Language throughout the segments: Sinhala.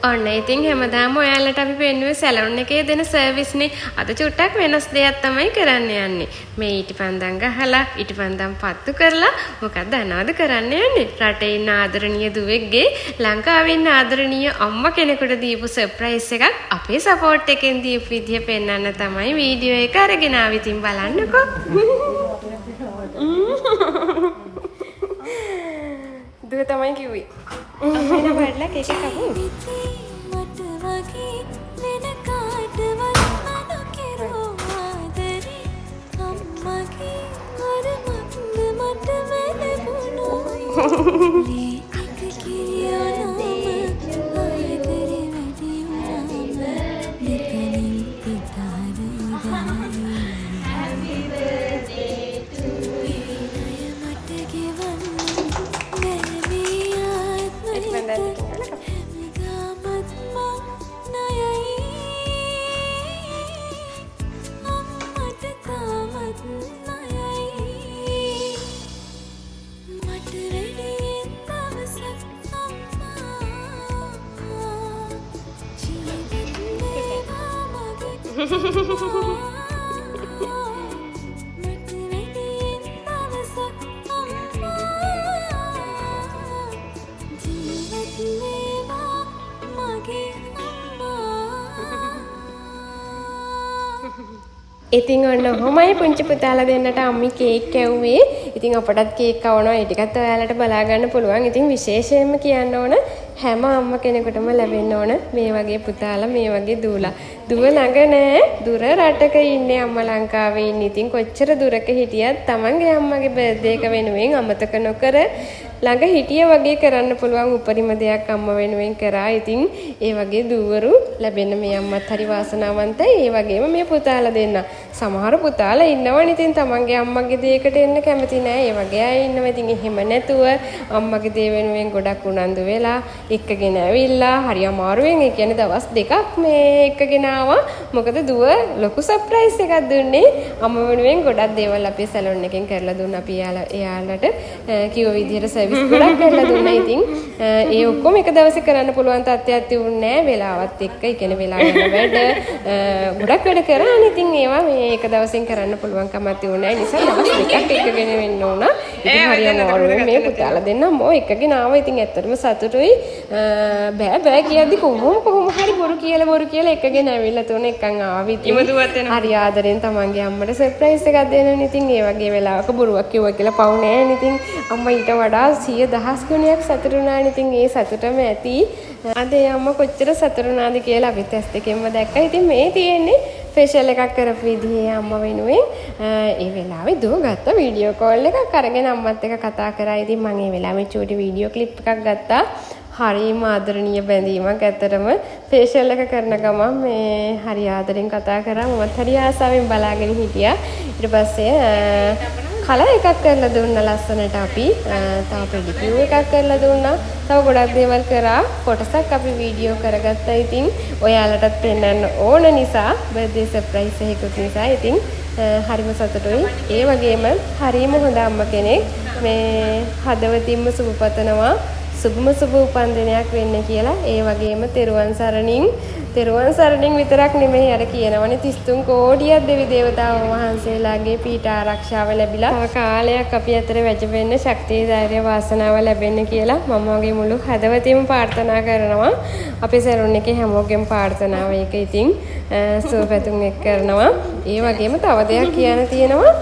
ඔන්න ඉතින් හැමදාම ඔයාලට අපි පෙන්නුවේ සැලොන් එකේ දෙන සර්විස් නේ. අද චුට්ටක් වෙනස් දෙයක් තමයි කරන්න යන්නේ. මේ ඊටිපන්දම් ගහලා ඊටිපන්දම් පත්තු කරලා මොකක්ද දන්නවද කරන්න යන්නේ? රටේ ඉන්න ආදරණීය දුවෙක්ගේ ලංකාවේ ඉන්න ආදරණීය අම්මා කෙනෙකුට දීපු සර්ප්‍රයිස් එකක් අපේ සපෝට් එකෙන් දීපු විදිය පෙන්වන්න තමයි වීඩියෝ එක අරගෙන ආවි. ඉතින් බලන්නකෝ. දුව තමයි කිව්වේ. අපේන බඩලා කේක් එක කපමු. ඉතින් ඔන්න ඔහොමයි පුංචි පුතාලා දෙන්නට අම්මි කේක් කැව්වේ. ඉතින් අපටත් කේක් කවනවා. ඒ ටිකත් ඔයාලට බලා ගන්න පුළුවන්. ඉතින් විශේෂයෙන්ම කියන්න ඕන හැම අම්ම කෙනෙකුටම ලැබෙන්න ඕන මේ වගේ පුතාලා මේ වගේ දූලා. දුව ළඟ නෑ. දුර රටක ඉන්නේ අම්මා ලංකාවේ ඉන්නේ. ඉතින් කොච්චර දුරක හිටියත් තමන්ගේ අම්මගේ බර්ත්ඩේ එක වෙනුවෙන් අමතක නොකර ළඟ හිටිය වගේ කරන්න පුළුවන් උපරිම දෙයක් අම්ම වෙනුවෙන් කරා. ඉතින් ඒ වගේ දූවරු ලැබෙන්න මේ අම්මත් හරි වාසනාවන්තයි. ඒ වගේම මේ පුතාලා දෙන්න. සමහර පුතාලා ඉන්නවනේ ඉතින් තමන්ගේ අම්මගේ දේකට එන්න කැමති නෑ. ඒ වගේ අය ඉන්නවා. ඉතින් එහෙම නැතුව අම්මගේ දේ වෙනුවෙන් ගොඩක් උනන්දු වෙලා එක්කගෙන ඇවිල්ලා හරි අමාරුවෙන් ඒ කියන්නේ දවස් දෙකක් මේ එක්කගෙන ආවා. මොකද දුව ලොකු සර්ප්‍රයිස් එකක් දුන්නේ. අම්ම වෙනුවෙන් ගොඩක් දේවල් අපේ සැලොන් එකෙන් කරලා දුන්නා. අපි එයාලට කිව්ව විදිහට සර්විස් ගොඩක් කරලා දුන්නා. ඉතින් ඒ ඔක්කොම එක දවසේ කරන්න පුළුවන් තත්ත්වයක් තිබුණේ නෑ. වෙලාවත් එක්ක ඒ කියන්නේ වෙලා යන වැඩ ගොඩක් වැඩ කරානේ. ඉතින් ඒවා මේ එක දවසෙන් කරන්න පුළුවන් කමක් තිබුණේ නෑ. නිසා දවස් දෙකක් එක්කගෙන වෙන්න ඕන. ඉතින් හරියම අමාරුවෙන් මේ පුතාලා දෙන්නම එක්කගෙන ආවා. ඉතින් ඇත්තටම සතුටුයි. බෑ කියද්දි කොහොම හරි බොරු කියලා එක්කගෙන ඇවිල්ලා තුන එකන් ආවා. ඉතින් හරි ආදරෙන් තමන්ගේ අම්මට සර්ප්‍රයිස් එකක් දෙන්න. ඉතින් ඒ වගේ වෙලාවක බොරුවක් කිව්වා කියලා පව් නෑනේ. ඉතින් අම්මා ඊට වඩා 100,000 ගුණයක් සතුටු වුණානේ. ඉතින් ඒ සතුටම ඇති. අද අම්මා කොච්චර සතුටු වුණාද කියලා අපිත් ඇස් දෙකෙන්ම දැක්කා. ඉතින් මේ තියෙන්නේ ෆේෂල් එකක් කරපු විදිහේ අම්මා වෙනුවෙන් ඒ වෙලාවේ දුව ගත්ත වීඩියෝ කෝල් එකක් අරගෙන අම්මත් එක්ක කතා කරා. ඉතින් මම ඒ වෙලාවේ චූටි වීඩියෝ ක්ලිප් එකක් ගත්තා. හරිම ආදරණීය බැඳීමක්. ඇත්තටම ෆේෂල් එක කරන ගමන් මේ හරි ආදරෙන් කතා කරා. මමත් හරි ආසාවෙන් බලාගෙන හිටියා. ඊට පස්සේ කලර් එකක් කරලා දුන්නා ලස්සනට අපි. තව පෙඩිකියුර් එකක් කරලා දුන්නා. තව ගොඩක් දේවල් කරා. කොටසක් අපි වීඩියෝ කරගත්තා. ඉතින් ඔයාලටත් පෙන්වන්න ඕන නිසා බර්ත්ඩේ සර්ප්‍රයිස් එකකුත් නිසා ඉතින් හරිම සතුටුයි. ඒ වගේම හරිම හොඳ අම්ම කෙනෙක්. මේ හදවතින්ම සුබ පතනවා. සුබම සුබ උපන්දිනයක් වෙන්න කියලා. ඒ වගේම තෙරුවන් සරණින් විතරක් නෙමෙයි අර කියනවනේ 33 කෝටියක් දෙවි දේවතාවුන් වහන්සේලාගේ පීඨ ආරක්ෂාව ලැබිලා තව කාලයක් අපි අතර වැජඹෙන්න ශක්තිය ධෛර්ය වාසනාව ලැබෙන්න කියලා මම වගේ මුළු හදවතින්ම ප්‍රාර්ථනා කරනවා. අපේ සැලොන් එකේ හැමෝගෙම ප්‍රාර්ථනාව ඒක. ඉතින් සුවපැතුම් එක් කරනවා. ඒ වගේම තව දෙයක් කියන්න තියෙනවා.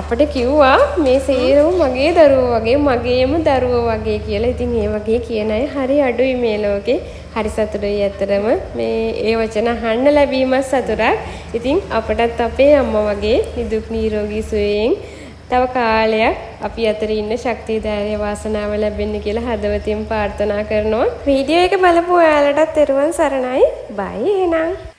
අපිට කිව්වා මේ සේරම මගේ දරුවෝ වගේ මගේම දරුවෝ වගේ කියලා. ඉතින් ඒ වගේ කියන අය හරි අඩුයි මේ ලෝකේ. හරි සතුටුයි ඇත්තටම මේ ඒ වචන අහන්න ලැබීම සතුටක්. ඉතින් අපටත් අපේ අම්මා වගේ නිදුක් නිරෝගී සුවයෙන් තව කාලයක් අපි අතර ඉන්න ශක්තිය ධෛර්ය වාසනාව ලැබෙන්න කියලා හදවතින් ප්‍රාර්ථනා කරනවා. වීඩියෝ එක බලපු ඔයාලටත් තෙරුවන් සරණයි. බයි එහෙනම්.